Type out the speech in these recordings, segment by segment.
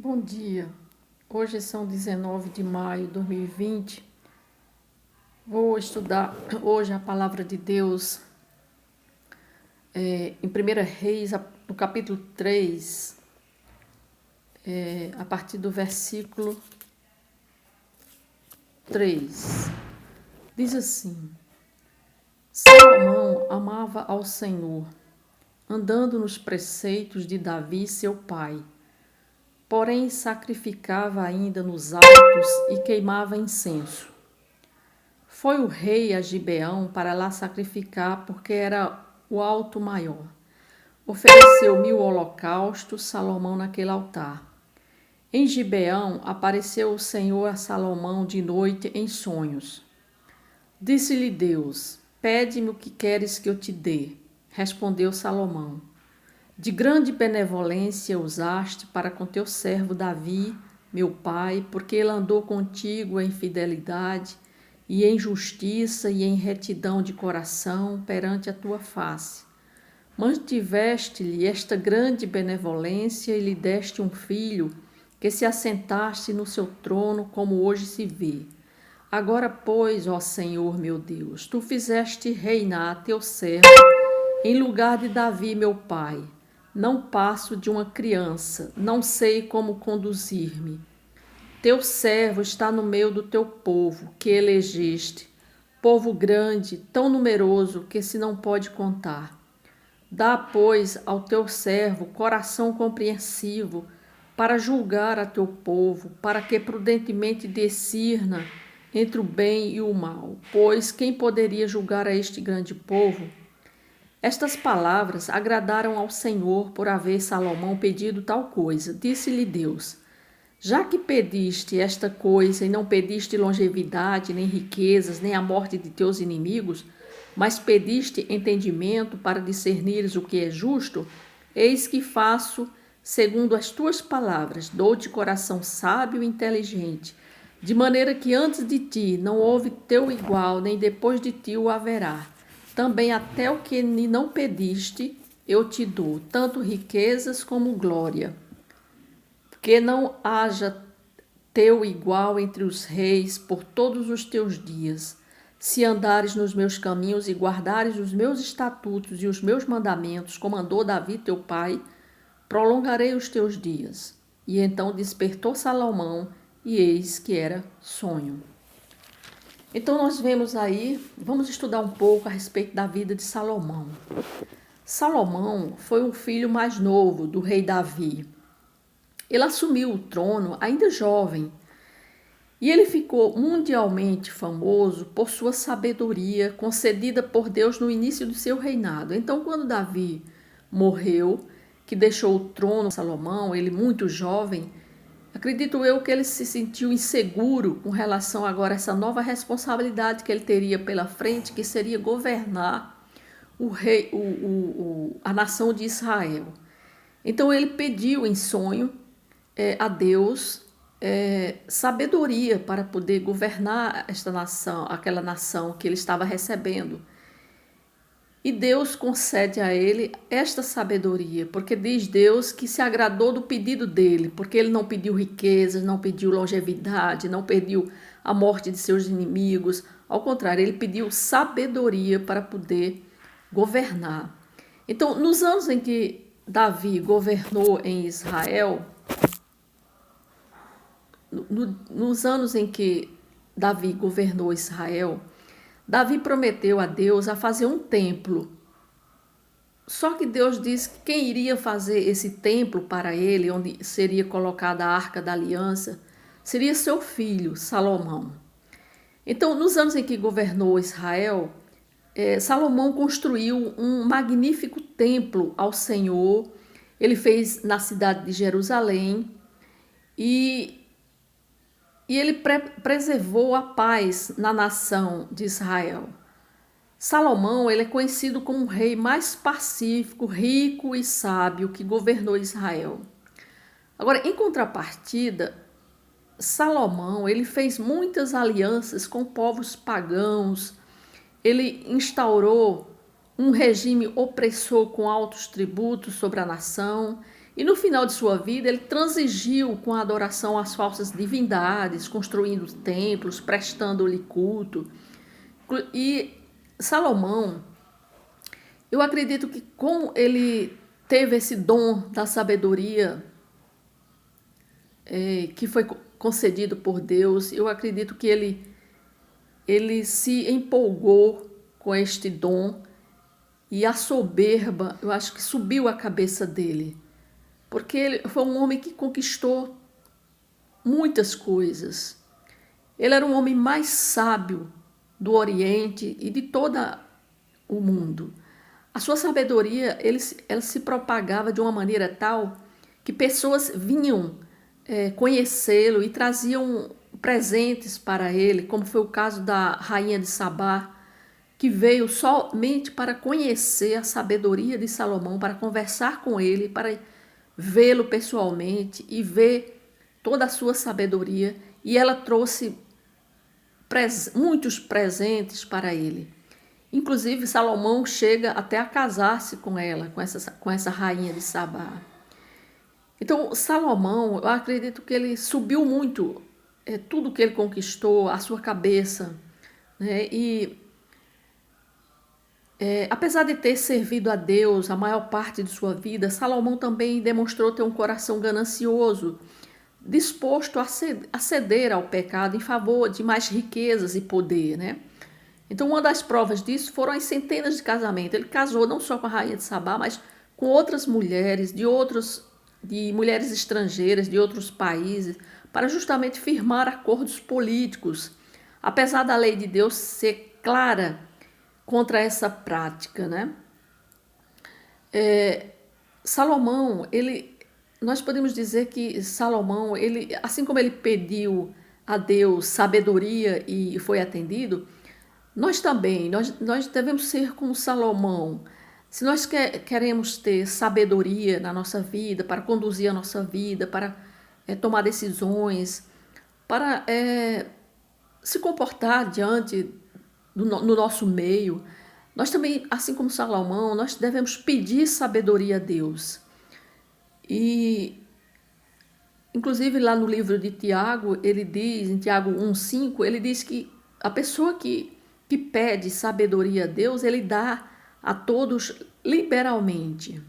Bom dia, hoje são 19 de maio de 2020. Vou estudar hoje a palavra de Deus em 1 Reis, no capítulo 3, a partir do versículo 3. Diz assim: Salomão amava ao Senhor, andando nos preceitos de Davi, seu pai. Porém, sacrificava ainda nos altos e queimava incenso. Foi o rei a Gibeão para lá sacrificar, porque era o alto maior. Ofereceu 1000 holocaustos Salomão naquele altar. Em Gibeão apareceu o Senhor a Salomão de noite em sonhos. Disse-lhe Deus: Pede-me o que queres que eu te dê. Respondeu Salomão: De grande benevolência usaste para com teu servo Davi, meu pai, porque ele andou contigo em fidelidade e em justiça e em retidão de coração perante a tua face. Mantiveste-lhe esta grande benevolência e lhe deste um filho, que se assentaste no seu trono, como hoje se vê. Agora, pois, ó Senhor meu Deus, tu fizeste reinar teu servo em lugar de Davi, meu pai. Não passo de uma criança, não sei como conduzir-me. Teu servo está no meio do teu povo, que elegeste, povo grande, tão numeroso que se não pode contar. Dá, pois, ao teu servo coração compreensivo, para julgar a teu povo, para que prudentemente discirna entre o bem e o mal. Pois quem poderia julgar a este grande povo? Estas palavras agradaram ao Senhor por haver Salomão pedido tal coisa. Disse-lhe Deus: Já que pediste esta coisa e não pediste longevidade, nem riquezas, nem a morte de teus inimigos, mas pediste entendimento para discernires o que é justo, eis que faço segundo as tuas palavras, dou-te coração sábio e inteligente, de maneira que antes de ti não houve teu igual, nem depois de ti o haverá. Também até o que não pediste eu te dou, tanto riquezas como glória. Que não haja teu igual entre os reis por todos os teus dias. Se andares nos meus caminhos e guardares os meus estatutos e os meus mandamentos, como andou Davi teu pai, prolongarei os teus dias. E então despertou Salomão, e eis que era sonho. Então nós vemos aí, vamos estudar um pouco a respeito da vida de Salomão. Salomão foi um filho mais novo do rei Davi. Ele assumiu o trono ainda jovem e ele ficou mundialmente famoso por sua sabedoria concedida por Deus no início do seu reinado. Então, quando Davi morreu, que deixou o trono a Salomão, ele muito jovem, acredito eu que ele se sentiu inseguro com relação agora a essa nova responsabilidade que ele teria pela frente, que seria governar a nação de Israel. Então ele pediu em sonho a Deus sabedoria para poder governar esta nação, aquela nação que ele estava recebendo. E Deus concede a ele esta sabedoria, porque diz Deus que se agradou do pedido dele, porque ele não pediu riquezas, não pediu longevidade, não pediu a morte de seus inimigos. Ao contrário, ele pediu sabedoria para poder governar. Então, nos anos em que Davi governou em Israel, nos anos em que Davi governou Israel, Davi prometeu a Deus a fazer um templo. Só que Deus disse que quem iria fazer esse templo para ele, onde seria colocada a Arca da Aliança, seria seu filho, Salomão. Então, nos anos em que governou Israel, Salomão construiu um magnífico templo ao Senhor. Ele fez na cidade de Jerusalém e ele preservou a paz na nação de Israel. Salomão ele é conhecido como um rei mais pacífico, rico e sábio que governou Israel. Agora, em contrapartida, Salomão ele fez muitas alianças com povos pagãos. Ele instaurou um regime opressor com altos tributos sobre a nação E no final de sua vida, ele transigiu com a adoração às falsas divindades, construindo templos, prestando-lhe culto. E Salomão, eu acredito que como ele teve esse dom da sabedoria que foi concedido por Deus, eu acredito que ele se empolgou com este dom e a soberba, eu acho que subiu a cabeça dele, porque ele foi um homem que conquistou muitas coisas. Ele era um homem mais sábio do Oriente e de todo o mundo. A sua sabedoria, ela se propagava de uma maneira tal que pessoas vinham conhecê-lo e traziam presentes para ele, como foi o caso da rainha de Sabá, que veio somente para conhecer a sabedoria de Salomão, para conversar com ele, para vê-lo pessoalmente e ver toda a sua sabedoria. E ela trouxe muitos presentes para ele. Inclusive, Salomão chega até a casar-se com ela, com essa rainha de Sabá. Então, Salomão, eu acredito que ele subiu muito tudo que ele conquistou, a sua cabeça, né? Apesar de ter servido a Deus a maior parte de sua vida, Salomão também demonstrou ter um coração ganancioso, disposto a ceder ao pecado em favor de mais riquezas e poder, né? Então, uma das provas disso foram as centenas de casamentos. Ele casou não só com a rainha de Sabá, mas com outras mulheres, de mulheres estrangeiras, de outros países, para justamente firmar acordos políticos, apesar da lei de Deus ser clara contra essa prática, né? Salomão, nós podemos dizer que Salomão, assim como ele pediu a Deus sabedoria e foi atendido, nós também, nós devemos ser como Salomão. Se nós queremos ter sabedoria na nossa vida, para conduzir a nossa vida, para tomar decisões, para se comportar diante no nosso meio, nós também, assim como Salomão, nós devemos pedir sabedoria a Deus. E, inclusive, lá no livro de Tiago, ele diz, em Tiago 1,5, ele diz que a pessoa que pede sabedoria a Deus, ele dá a todos liberalmente,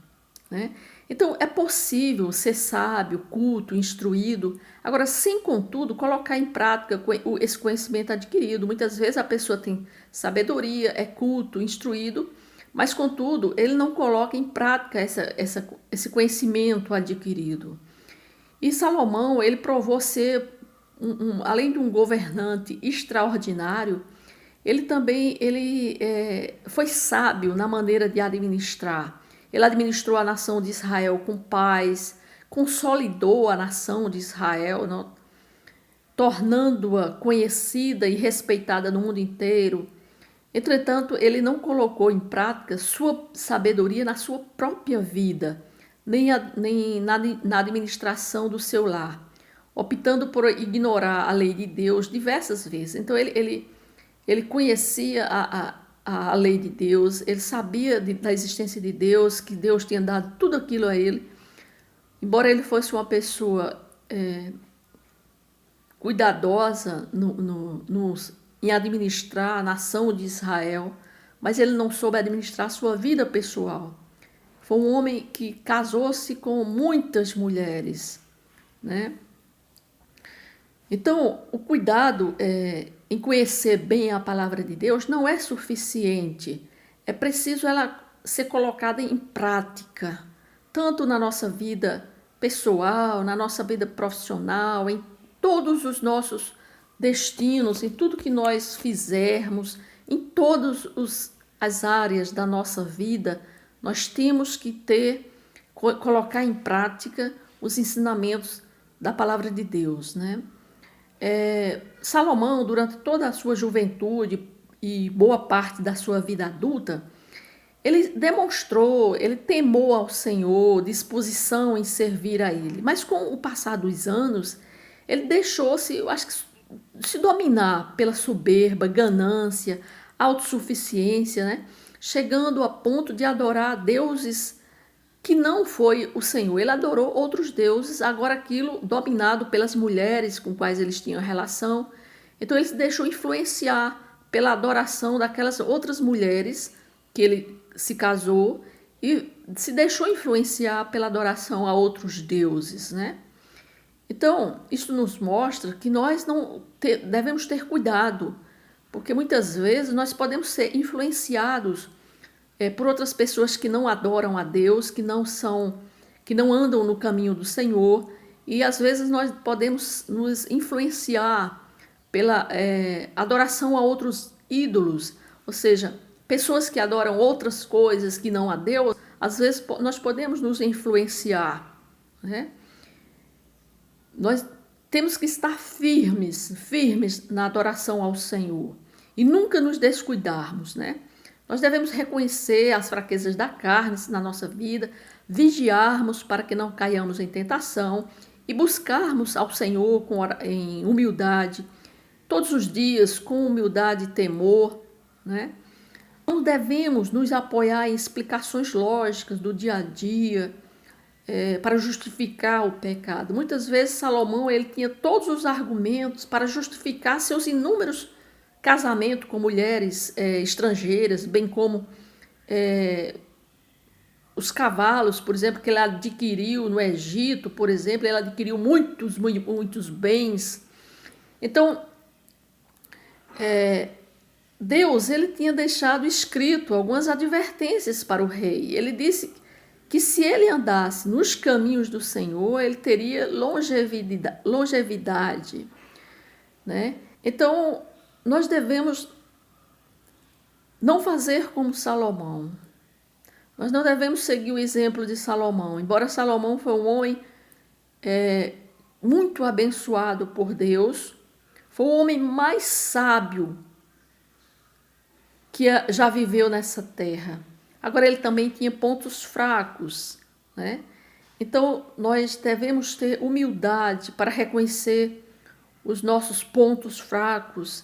né? Então, é possível ser sábio, culto, instruído, agora, sem, contudo, colocar em prática esse conhecimento adquirido. Muitas vezes a pessoa tem sabedoria, é culto, instruído, mas, contudo, ele não coloca em prática esse conhecimento adquirido. E Salomão, ele provou ser, além de um governante extraordinário, ele também foi sábio na maneira de administrar. Ele administrou a nação de Israel com paz, consolidou a nação de Israel, não? Tornando-a conhecida e respeitada no mundo inteiro. Entretanto, ele não colocou em prática sua sabedoria na sua própria vida, nem na administração do seu lar, optando por ignorar a lei de Deus diversas vezes. Então, ele conhecia a lei de Deus, ele sabia da existência de Deus, que Deus tinha dado tudo aquilo a ele. Embora ele fosse uma pessoa cuidadosa em administrar a nação de Israel, mas ele não soube administrar a sua vida pessoal. Foi um homem que casou-se com muitas mulheres, né? Então, o cuidado em conhecer bem a palavra de Deus não é suficiente. É preciso ela ser colocada em prática, tanto na nossa vida pessoal, na nossa vida profissional, em todos os nossos destinos, em tudo que nós fizermos, em todas as áreas da nossa vida, nós temos que colocar em prática os ensinamentos da palavra de Deus, né? Salomão, durante toda a sua juventude e boa parte da sua vida adulta, ele demonstrou, ele temou ao Senhor, disposição em servir a Ele. Mas com o passar dos anos, ele deixou-se, eu acho que, se dominar pela soberba, ganância, autossuficiência, né? Chegando a ponto de adorar deuses que não foi o Senhor. Ele adorou outros deuses, agora aquilo dominado pelas mulheres com quais eles tinham relação. Então ele se deixou influenciar pela adoração daquelas outras mulheres que ele se casou e se deixou influenciar pela adoração a outros deuses, Então, isso nos mostra que nós não devemos ter cuidado, porque muitas vezes nós podemos ser influenciados por outras pessoas que não adoram a Deus, que não andam no caminho do Senhor, e às vezes nós podemos nos influenciar pela adoração a outros ídolos, ou seja, pessoas que adoram outras coisas que não a Deus, às vezes nós podemos nos influenciar, Nós temos que estar firmes na adoração ao Senhor e nunca nos descuidarmos, Nós devemos reconhecer as fraquezas da carne na nossa vida, vigiarmos para que não caiamos em tentação e buscarmos ao Senhor em humildade, todos os dias com humildade e temor, Não devemos nos apoiar em explicações lógicas do dia a dia para justificar o pecado. Muitas vezes Salomão ele tinha todos os argumentos para justificar seus inúmeros casamentos com mulheres estrangeiras, bem como os cavalos, por exemplo, que ele adquiriu no Egito, por exemplo, ele adquiriu muitos bens. Então, Deus ele tinha deixado escrito algumas advertências para o rei. Ele disse que se ele andasse nos caminhos do Senhor, ele teria longevidade. Então, nós devemos não fazer como Salomão. Nós não devemos seguir o exemplo de Salomão. Embora Salomão foi um homem muito abençoado por Deus, foi o homem mais sábio que já viveu nessa terra. Agora, ele também tinha pontos fracos, Então, nós devemos ter humildade para reconhecer os nossos pontos fracos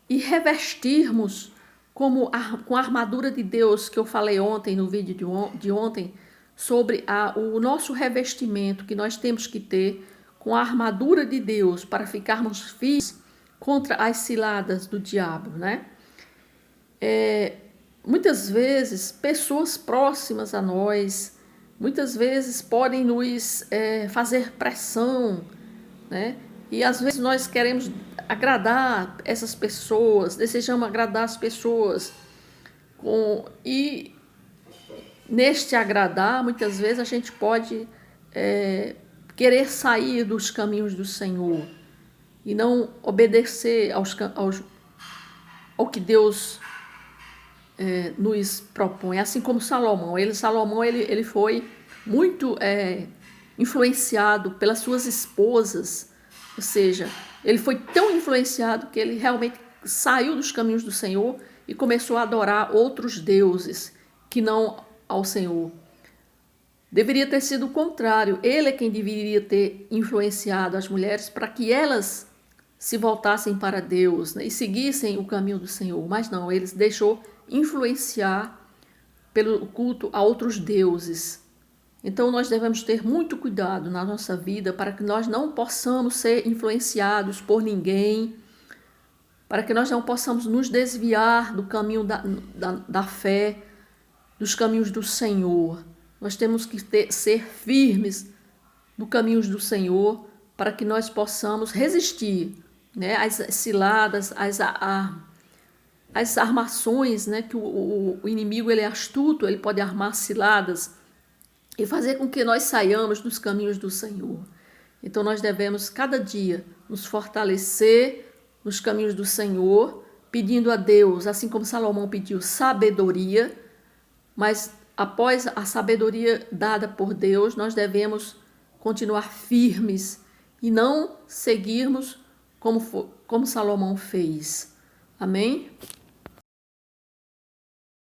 e revestirmos com a armadura de Deus que eu falei ontem, no vídeo de ontem, sobre o nosso revestimento que nós temos que ter com a armadura de Deus para ficarmos firmes contra as ciladas do diabo, Muitas vezes, pessoas próximas a nós, muitas vezes podem nos fazer pressão, E às vezes nós queremos agradar essas pessoas, desejamos agradar as pessoas. E neste agradar, muitas vezes a gente pode querer sair dos caminhos do Senhor e não obedecer ao que Deus nos propõe, assim como Salomão. Salomão ele foi muito influenciado pelas suas esposas, ou seja, ele foi tão influenciado que ele realmente saiu dos caminhos do Senhor e começou a adorar outros deuses que não ao Senhor. Deveria ter sido o contrário, ele é quem deveria ter influenciado as mulheres para que elas se voltassem para Deus e seguissem o caminho do Senhor, mas não, ele se deixou influenciar pelo culto a outros deuses. Então nós devemos ter muito cuidado na nossa vida para que nós não possamos ser influenciados por ninguém, para que nós não possamos nos desviar do caminho da fé, dos caminhos do Senhor. Nós temos que ser firmes no caminhos do Senhor para que nós possamos resistir às ciladas, às armações, que o inimigo ele é astuto, ele pode armar ciladas e fazer com que nós saiamos dos caminhos do Senhor. Então nós devemos cada dia nos fortalecer nos caminhos do Senhor, pedindo a Deus, assim como Salomão pediu sabedoria, mas após a sabedoria dada por Deus, nós devemos continuar firmes e não seguirmos como Salomão fez. Amém?